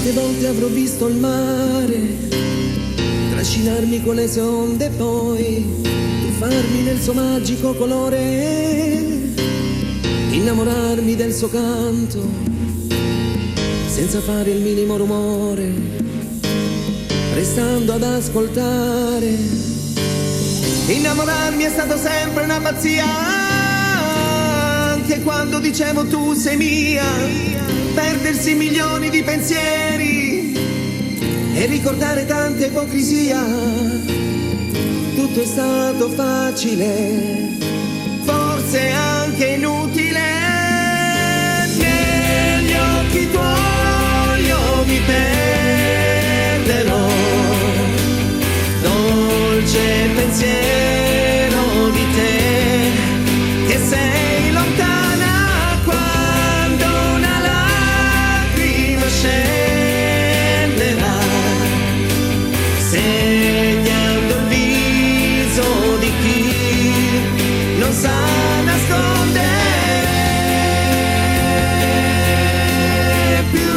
Quante volte avrò visto il mare trascinarmi con le sue onde, poi tuffarmi nel suo magico colore, innamorarmi del suo canto senza fare il minimo rumore, restando ad ascoltare. Innamorarmi è stato sempre una pazzia, anche quando dicevo tu sei mia, perdersi milioni di pensieri e ricordare tanta ipocrisia. Tutto è stato facile, forse anche inutile. Negli occhi tuoi io mi perderò, dolce pensiero di te che sei lontana quando una lacrima scenderà, segnando il viso di chi non sa nascondere più.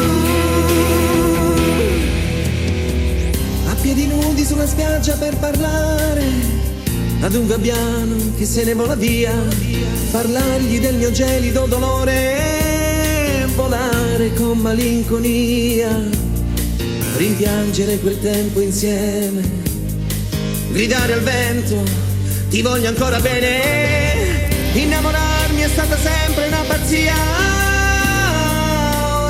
A piedi nudi sulla spiaggia per parlare ad un gabbiano che se ne vola via, parlargli del mio gelido dolore, volare con malinconia, rimpiangere quel tempo insieme, gridare al vento ti voglio ancora bene. Innamorarmi è stata sempre una pazzia,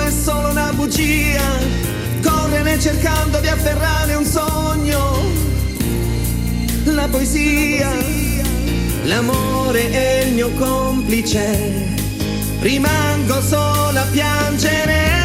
è solo una bugia, correre cercando di afferrare un sogno. La poesia, l'amore è il mio complice, rimango solo a piangere.